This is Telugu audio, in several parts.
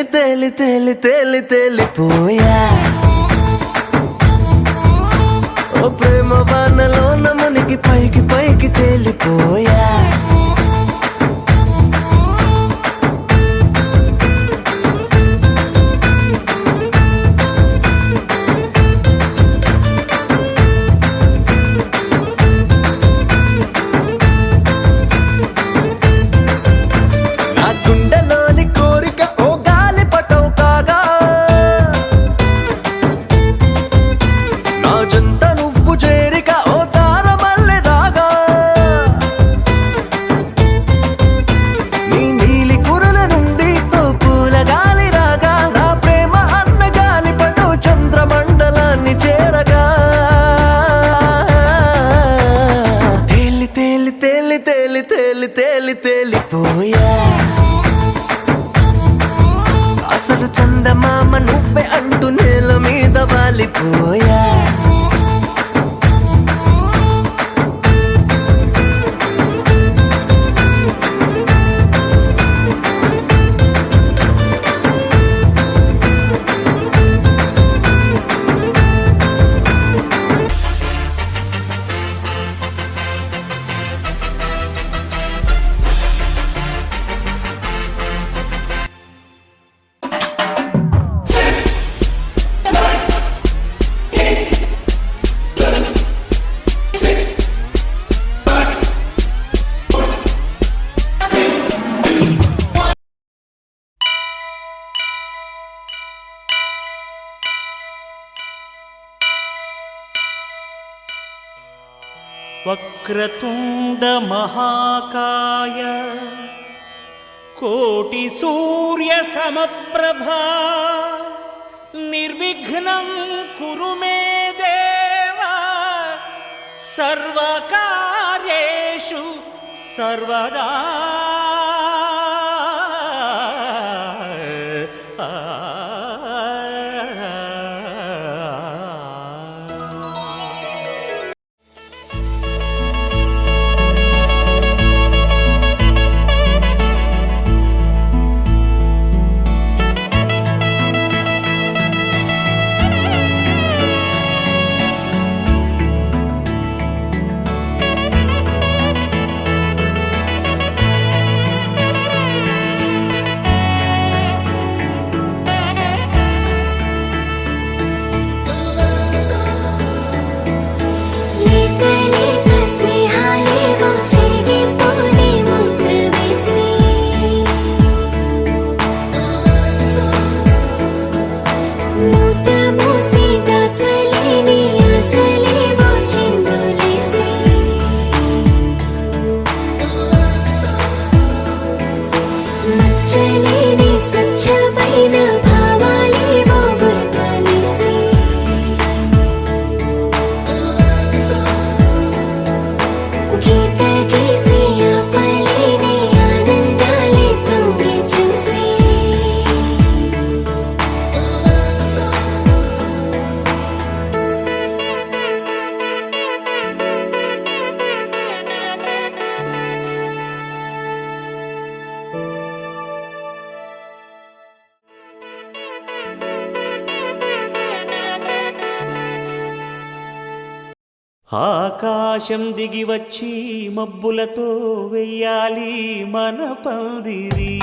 తేలి తేలి తేలి తేలి తేలిపోయా ఓ ప్రేమ వానలోన మునిగి పైకి పైకి తేలిపోయా తేలిపోయా అసలు చందమామ నువ్వే అంటూ నేల మీద వాలిపోయా వక్రతుండ మహాకాయ కోటి సూర్య సమప్రభా నిర్విఘ్నం కురు మే దేవా సర్వకార్యేషు సర్వదా ఆకాశం దిగి వచ్చి మబ్బులతో వెయ్యాలి మన పందిరి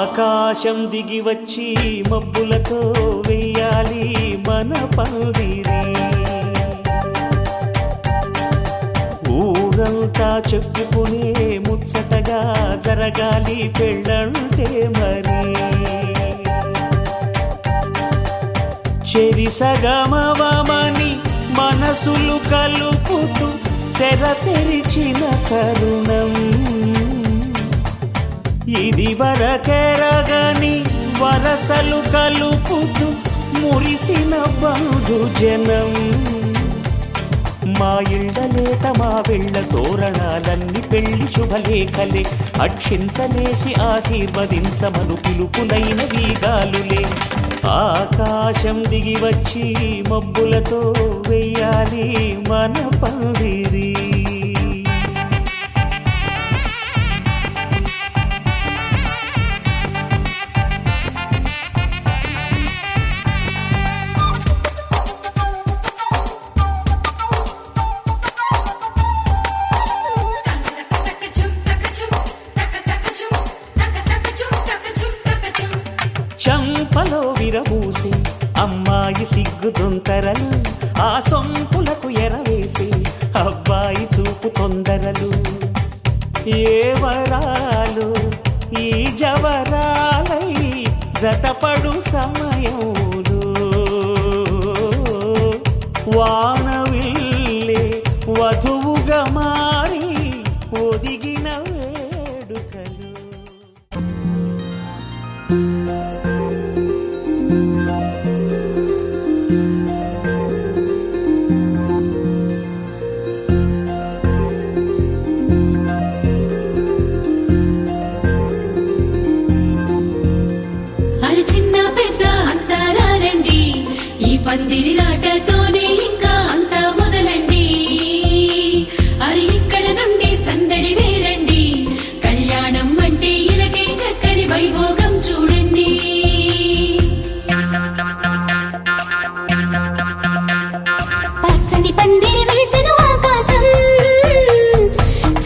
ఆకాశం దిగి వచ్చి మబ్బులతో వెయ్యాలి మన పందిరి ఊరంతా చెప్పుకునే ముచ్చటగా జరగాలి పెళ్ళంటే మరి చెరి సగమవమని మనసులు కలుపుతూ తెర తెరిచిన తరుణం ఇది వరకెరగని వరసలు కలుపుతూ మురిసిన బంధు జనం మా ఇళ్ళలేత మా వెళ్ళ తోరణాలన్నీ పెళ్లి శుభలేఖలే అక్షింతలేసి ఆశీర్వదించమను పిలుపునైన వీగాలులే ఆకాశం దిగి వచ్చి మబ్బులతో వెయ్యాలి మన పందిరి చంపలో విరమూసి అమ్మాయి సిగ్గు దొంతరలు ఆ సొంపులకు ఎరవేసి అబ్బాయి చూపు తొందరలు ఏ వరాలు ఈ జవరాలై జతపడు సమయంలో వానవిల్లే వధువుగా మారి ఒదిగిన వేడుకలు పందిరి రాటతోనే ఇంకా అంతా మొదలండి అరి ఇక్కడ నుండి సందడి వేరండి కళ్యాణం అంటే ఇలకే చక్కని వైభోగం చూడండి పచ్చని పందిరి వేసిన ఆకాశం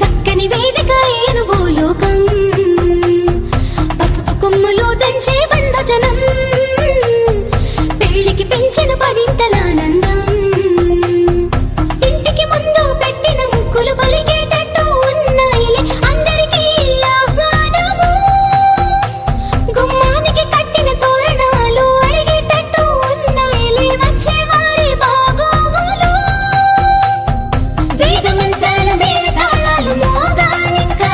చక్కని వేదిక ఏను భూలోకం పసుపు కొమ్ములు దంచే బంధుజనం పెంచిన పదింతలానందం ఇంటికి ముందు పెట్టిన ముక్కులు పలికేటట్టు ఉన్నాయిలే అందరికీ ఆహ్వానము గుమ్మానికి కట్టిన తోరణాలు అడిగేటట్టు ఉన్నాయిలే వచ్చేవారి బాగోగులు వేద మంత్రాల మేళ తాళాలు మోగాలింకా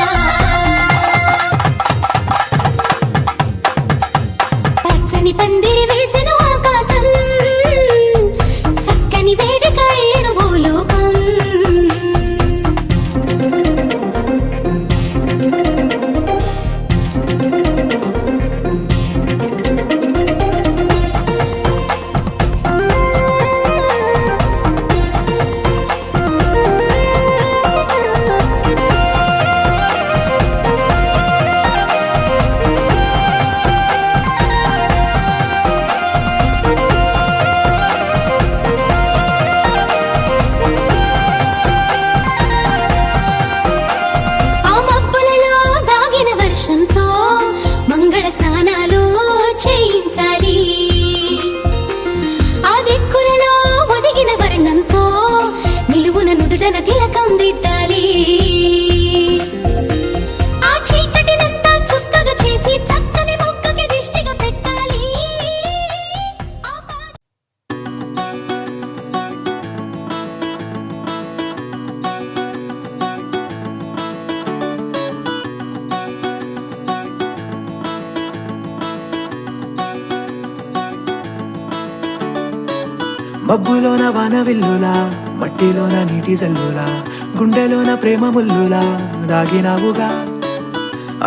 పచ్చని పందిరి వేసిన వేదిక ఏను భూలోకం స్నానాలు చేయించాలి ఆ దిక్కులలో ఒదిగిన వర్ణంతో నిలువున నుదుటన తిలకం దిద్దాలి ఆ చీకటినంతా చుక్కగా చేసి చక్కని మొక్కకి దిష్టిగా పెట్టాలి మబ్బులోన వానవిల్లులా మట్టిలోన నీటి జల్లులా గుండెలోన ప్రేమ ముల్లులా దాగినావుగా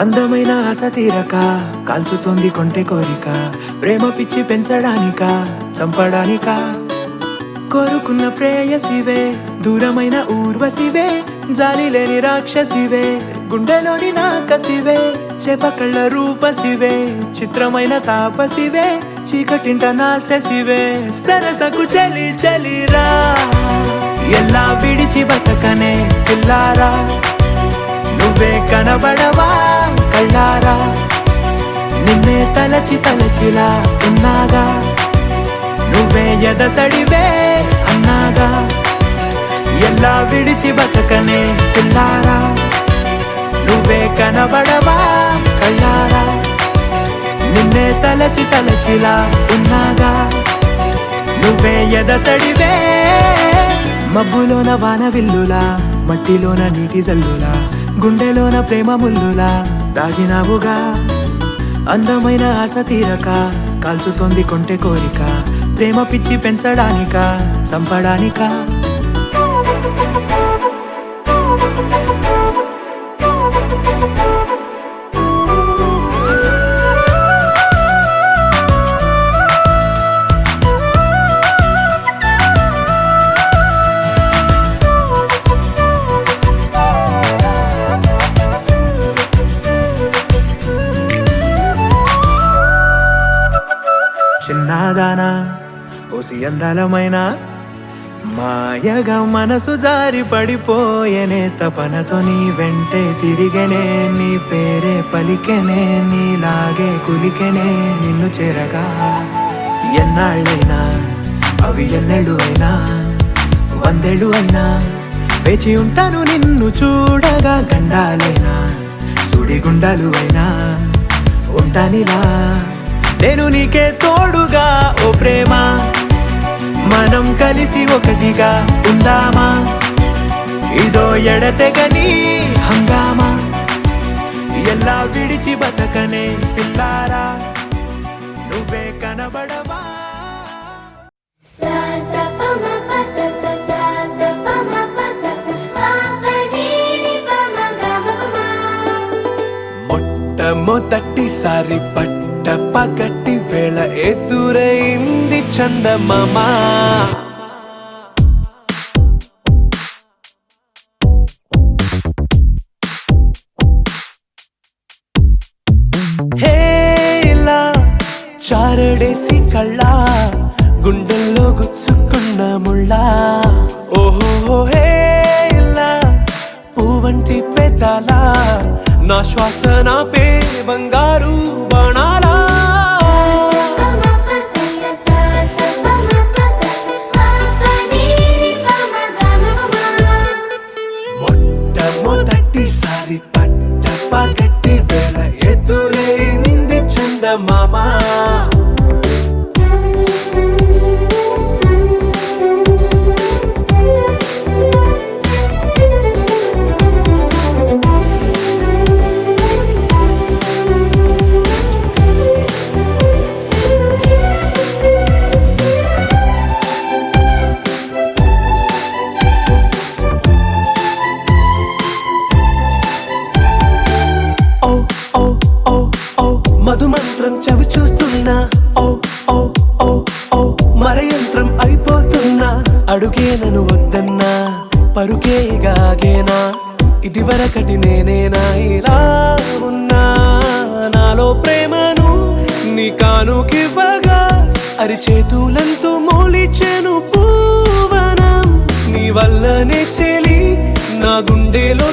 అందమైన ఆశ తీరక కాల్చుతోంది కొంటె కోరిక ప్రేమ పిచ్చి పెంచడానిక చంపడానిక కోరుకున్న ప్రేయసివే దూరమైన ఊర్వశివే జాలి లేని రాక్షసివే గుండెలోని నాకసివే చేపకళ్ళ రూపసివే చిత్రమైన తాపసివే చీకటింట నాశసివే సరసకు చలి చలిరా ఎలా విడిచి బతకనే పిల్లారా నువ్వే కనబడవా కళ్ళారా నిన్నే తలచి తలచిలా ఉన్నాగా నువ్వే ఎదసడివే అన్నాగా ఎలా విడిచి బతకనే పిల్లారా నువ్వే కనబడవా కళ్ళారా నిన్నే తలచి తలచిలా ఉన్నాగా నువ్వే ఎదసడివే మబ్బులోన వానవిల్లులా మట్టిలోన నీటి జల్లులా గుండెలోన ప్రేమ ముల్లులా దాగినావుగా అందమైన ఆశ తీరక కాల్చుతోంది కొంటె కోరిక ప్రేమ పిచ్చి పెంచడానిక చంపడానిక దానా ఓసి అందలమైన మాయగా మనసు జారి పడిపోయేనే తపనతో నీ వెంటే తిరిగనే నీ పేరే పలికెనే నీలాగే కులికెనే నిన్ను చేరగా ఎన్నాళ్ళైనా అవి ఎన్నెళ్ళు అయినా వందేళ్ళు అయినా వేచి ఉంటాను నిన్ను చూడగా గండాలైనా సుడిగుండాలు అయినా ఉంటానిలా నేను నీకే తోడుగా ఓ ప్రేమ మనం కలిసి ఒకటిగా ఉందామా ఇదో ఎడతెగని హంగామా ఎలా విడిచి బతకనే పిల్లారా నువ్వే కనబడవా సా సా ప మ ప స స సా సా ప మ ప స స ప ప ని ని ప మ గ మ ప మ. మొట్టమొదటిసారి పట్ట పగటి వేళ ఎదురైంది చందమామ హేలా చారడేసి కళ్ళ గుండెల్లో గుచ్చుకున్న ముళ్ళా ఓహో హేలా పువ్వంటి పెదాల నా శ్వాస నాపే బంగారు బాణాలా ప మ ప స స సా సా ప మ ప స స ప ప ని ని ప మ గ మ ప మ. మొట్టమొదటిసారి పట్ట పగటి వేళ ఎదురైంది చందమామ ఓ ఓ ఓ ఓ మధుమంత్రం చవి చూస్తున్నా ఓ ఓ ఓ ఓ మరయంత్రం అయిపోతున్నా అడుగే నన్ను వద్దన్నా పరుకేగాగేనా ఇది వరకటి నేనేనా ఇలా ఉన్నా నాలో ప్రేమను నీ కానుకివ్వగా అరిచేతులంతో మోలిచెను పూవనం నీ వల్లనే చెలి నా గుండెలో